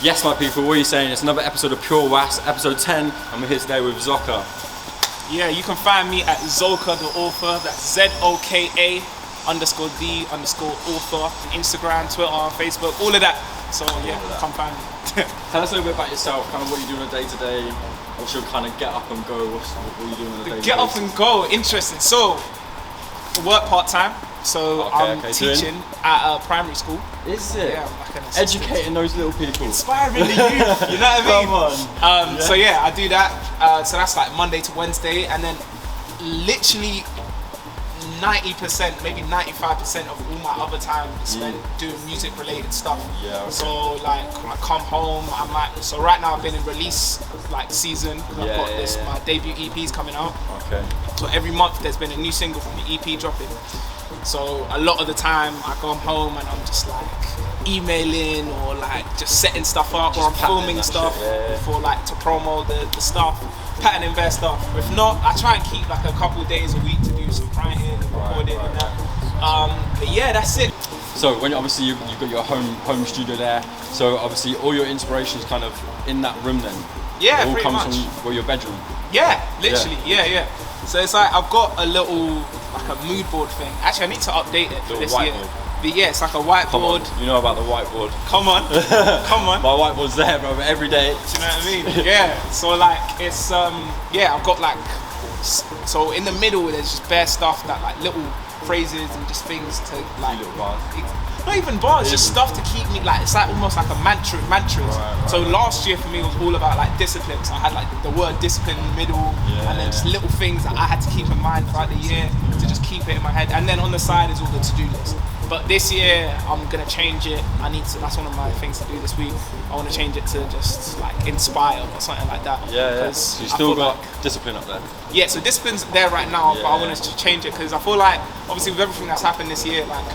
Yes, my people, what are you saying? It's another episode of Pure Wass, episode 10, and we're here today with Zoka. Yeah, you can find me at Zoka the author. That's ZOKA_the_author on Instagram, Twitter, Facebook, all of that. So yeah, come find me. Tell us a little bit about yourself, kind of what you do on a day to day. What's your kind of get up and go? What are you doing on a day to day? Get up and go, interesting. So, I work part time. So I'm teaching at a primary school. Is it? Yeah, I'm like an educating those little people. Inspiring the youth, you know what I mean? Come on. So yeah, I do that. So that's like Monday to Wednesday, and then literally 90%, maybe 95% of all my other time is spent doing music related stuff. Yeah. Okay. So like when I come home, I'm like, so right now I've been in release like season. I've got my debut EP's coming out. Okay. So every month there's been a new single from the EP dropping. So a lot of the time I come home and I'm just like emailing or like just setting stuff up, or I'm filming stuff for like to promo the stuff, pattern their stuff. If not, I try and keep like a couple of days a week to do some writing and recording and that. But yeah, that's it. So when obviously you've got your home studio there, so obviously all your inspiration's kind of in that room then. Yeah, it all pretty comes much. from your bedroom. Yeah, literally. Yeah. So it's like I've got a little like a mood board thing. Actually, I need to update it for this year. But yeah, it's like a whiteboard. You know about the whiteboard. Come on. My whiteboard's there, bro, every day. Do you know what I mean? Yeah. So like it's I've got like, so in the middle there's just bare stuff that like little phrases and just things to like little bars. Not even bars, just stuff to keep me like, it's like almost like a mantras. So last year for me was all about like discipline. So I had like the word discipline in the middle, and then just little things that I had to keep in mind throughout the year to just keep it in my head. And then on the side is all the to-do list. But this year I'm gonna change it. That's one of my things to do this week. I want to change it to just like inspire or something like that. Yeah. So you still got discipline up there? Yeah, so discipline's there right now, but I want to change it because I feel like obviously with everything that's happened this year, like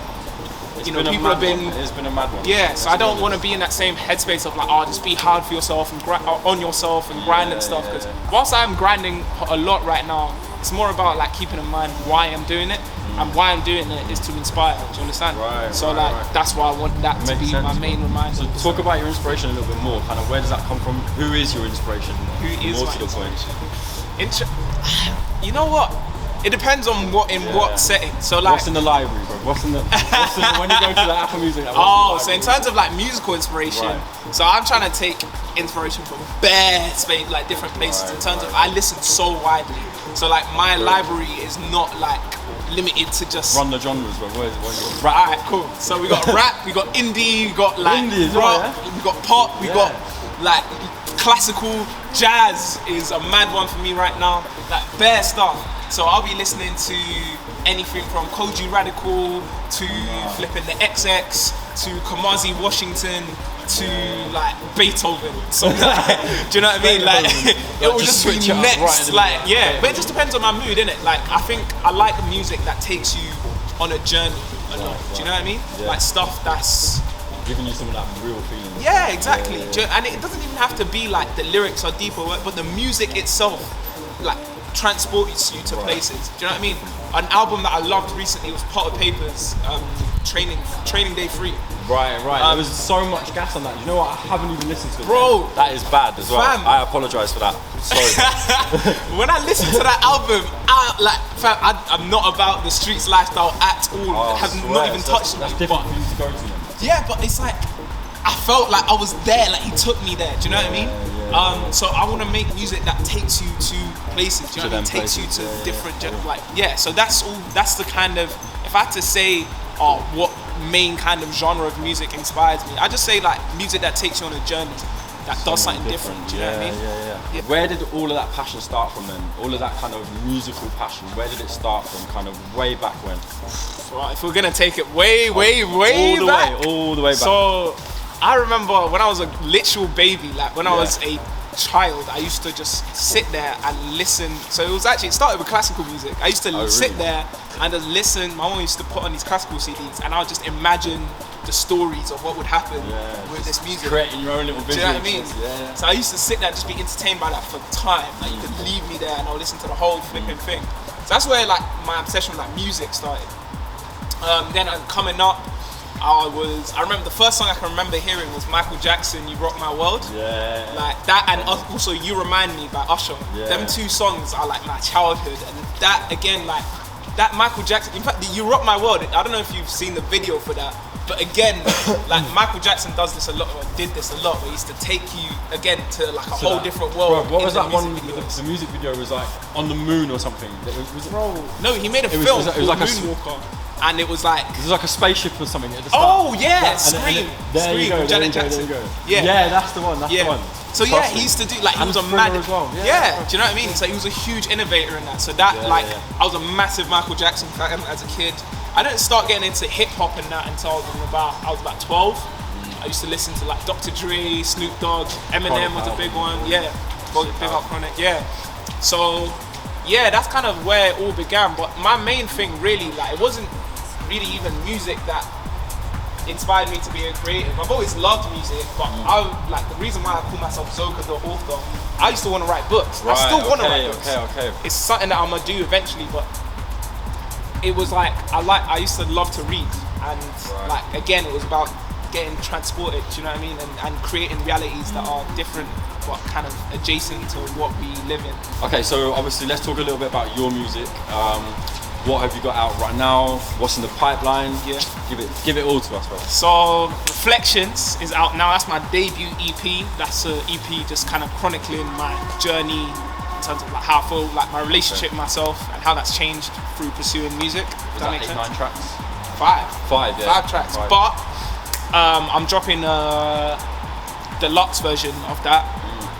people have been. It's been a mad one. Yeah, so I don't want to be in that same headspace of like, just be hard for yourself and on yourself and grind and stuff. Because whilst I'm grinding a lot right now, it's more about like keeping in mind why I'm doing it, and why I'm doing it is to inspire. Do you understand? Right. So that's why I want that to be my main reminder. So talk about your inspiration a little bit more. Kind of where does that come from? Who is your inspiration? Who is more my to the point? You know what? It depends on what setting. So like, what's in the library, bro? What's in the when you go to the Apple Music? Like, so in terms of like musical inspiration, so I'm trying to take inspiration from bare space, like different places. In terms of I listen so widely. So like my library is not like limited to just run the genres, bro. What rap? Alright, cool. So we got rap, we got indie, we got like rock, we got pop, we got like classical. Jazz is a mad one for me right now. Like bare stuff. So I'll be listening to anything from Koji Radical to flipping the XX to Kamasi Washington to like Beethoven. So like, do you know what I mean? Like it will just switch next. Like but it just depends on my mood, innit? Like I think I like music that takes you on a journey a lot. Do you know what I mean? Like stuff that's giving you some of that real feeling. Yeah, exactly. And it doesn't even have to be like the lyrics are deep or what, but the music itself like transports you to places. Do you know what I mean? An album that I loved recently was Pot of Paper's Training Day 3. Right. There was so much gas on that. You know what? I haven't even listened to it. Bro, that is bad as well. I apologise for that. Sorry. When I listened to that album, I'm not about the streets lifestyle at all. Have not even touched me. That's difficult for you to go to. Yeah, but it's like I felt like I was there. Like he took me there. Do you know what I mean? So I want to make music that takes you to places. Do you know what I mean? Takes you to different So that's all. That's the kind of, if I had to say, what main kind of genre of music inspires me, I just say like music that takes you on a journey, that does something different. Do you know what I mean? Yeah. Where did all of that passion start from then? All of that kind of musical passion. Where did it start from? Kind of way back when? Well, if we're gonna take it way back, all the way back. So I remember when I was a literal baby, like when I was a child, I used to just sit there and listen. So it started with classical music. I used to sit there and just listen. My mom used to put on these classical CDs, and I would just imagine the stories of what would happen with this music. Creating your own little visuals. Do you know what I mean? Yeah. So I used to sit there and just be entertained by that for time. Like you could leave me there and I'll listen to the whole flipping thing. So that's where like my obsession with like music started. Then coming up, I remember the first song I can remember hearing was Michael Jackson, You Rock My World. Yeah. Like that, and also You Remind Me by Usher. Yeah. Them two songs are like my childhood, and that again, like that Michael Jackson. In fact, the You Rock My World. I don't know if you've seen the video for that, but again, like Michael Jackson does this a lot, or did this a lot, where he used to take you again to like a whole different world. Bro, what was that one? Videos. The music video was like on the moon or something. No, he made a film it was called like Moonwalker, and it was like. It was like a spaceship or something at the start. Oh yeah, Yeah, Scream. there you Scream, go, Janet there you go, Jackson. there you go. Yeah. Yeah, that's the one. That's the one. So yeah, he used to do like he And was a Thriller mad as well. Yeah, do you know what I mean? So he was a huge innovator in that. So that I was a massive Michael Jackson fan as a kid. I didn't start getting into hip hop and that until I was about 12. I used to listen to like Dr. Dre, Snoop Dogg, Eminem was a big one. Yeah, Big Up Chronic. Yeah. So yeah, that's kind of where it all began. But my main thing really, like, it wasn't really even music that inspired me to be a creative. I've always loved music, but the reason why I call myself Zoka the author, I used to want to write books. I still want to write books. Okay. It's something that I'm gonna do eventually, but it was like I used to love to read, and like again, it was about getting transported. Do you know what I mean? And creating realities that are different, but kind of adjacent to what we live in. Okay, so obviously let's talk a little bit about your music. What have you got out right now? What's in the pipeline? Yeah. Give it all to us, bro. So Reflections is out now. That's my debut EP. That's an EP just kind of chronicling my journey in terms of like how I feel, like my relationship with myself and how that's changed through pursuing music. Does that make sense? 9 tracks? 5, yeah. 5 tracks. 5. But I'm dropping a deluxe version of that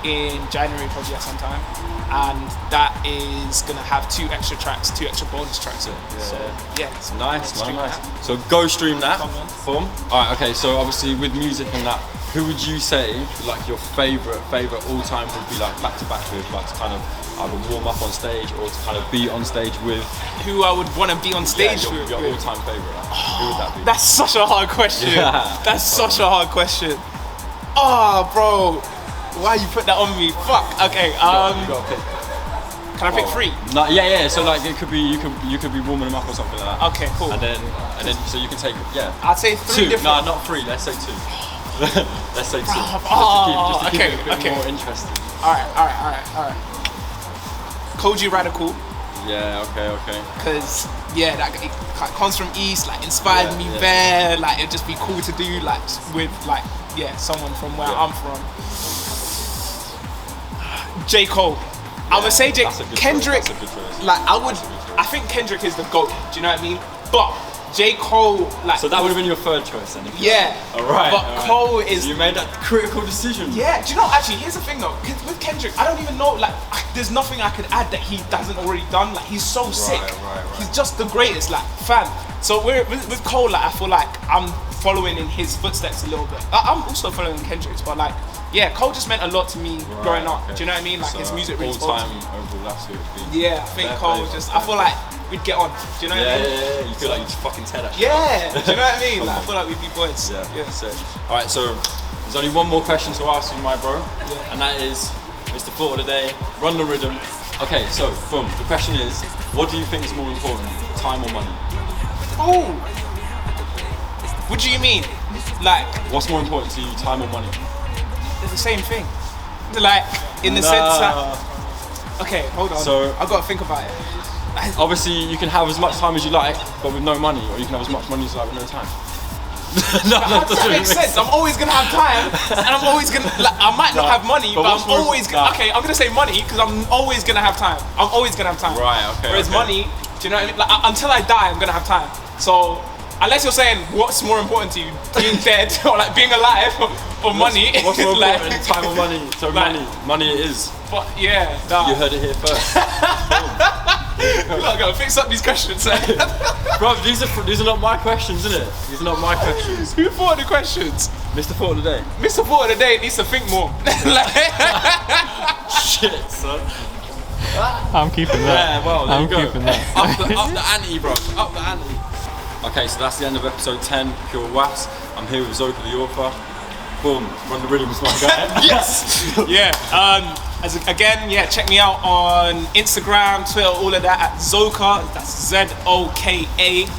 in January probably at some time. And that is gonna have 2 extra bonus tracks in it. So yeah, it's nice. That. So go stream that. Boom. Alright, okay, so obviously with music and that, who would you say like your favourite all-time would be like back to back with, like to kind of either warm up on stage or to kind of be on stage with? Who I would want to be on stage with? Your all-time favourite. Who would that be? That's such a hard question. Yeah. That's such a hard question. Oh, bro. Why you put that on me? Fuck. Okay. You gotta pick. Can I pick 3? No, yeah. So like it could be you could be warming them up or something like that. Okay, cool. And then so you can take I'd say 3 2. different. No, not 3. Let's say 2. Let's say 2. Oh, just to keep it a bit more interesting. All right. Koji Radical. Yeah. Okay. Cause that it comes from East, like inspired me there. Like it'd just be cool to do like with like someone from where I'm from. J. Cole. I'm gonna say Kendrick. That's a good choice. Like I think Kendrick is the GOAT. Do you know what I mean? But J. Cole, like. So that would have been your 3rd choice then? Yeah. Alright. But Cole is. So you made that critical decision. Yeah. Do you know? Actually, here's the thing though. With Kendrick, I don't even know. Like, there's nothing I could add that he hasn't already done. Like, he's so sick. Right. He's just the greatest. Like, fam. So with Cole, like, I feel like I'm following in his footsteps a little bit. I'm also following Kendrick's, but like, Cole just meant a lot to me growing up. Do you know what I mean? Like, his music really spoke to me. Overall, that's who it'd be. Yeah, I think Cole just. I feel like we'd get on. Do you know what I mean? Yeah. You feel like you'd fucking tear that shit. Yeah. Do you know what I mean? Like, I feel like we'd be boys. Yeah. Sick. All right. So there's only one more question to ask you, my bro, and that is, Mr. Thought of the Day. Run the rhythm. Okay. So boom. The question is, what do you think is more important, time or money? Oh. What do you mean? Like, what's more important to you, time or money? They're the same thing. Like, in the sense that. Okay, hold on. So I've got to think about it. Obviously, you can have as much time as you like, but with no money, or you can have as much money as you like with no time. That makes sense. I'm always gonna have time, and I'm always gonna. Like, I might not have money, but I'm always gonna. Okay, I'm gonna say money because I'm always gonna have time. I'm always gonna have time. Right. Okay. Whereas money, do you know what I mean? Like, until I die, I'm gonna have time. So. Unless you're saying what's more important to you, being dead or like being alive or money. What's more like, important, time or money? So like, money it is. But yeah, nah. You heard it here first. Look, I gotta fix up these questions. Bro, these are not my questions, isn't it? These are not my questions. Who thought of the questions? Mr. Thought of the Day. Mr. Thought of the Day needs to think more. Shit, son. I'm keeping that. Yeah, well, there I'm you go. keeping that. Up the ante, bro. Up the ante. Okay, so that's the end of episode 10, Pure Wass. I'm here with Zoka the author. Boom, Run the Rhythm's my guy. Yes! Again, check me out on Instagram, Twitter, all of that at Zoka. That's ZOKA _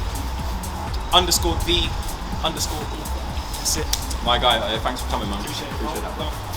the underscore. That's it. My guy, thanks for coming, man. Appreciate it. Appreciate that.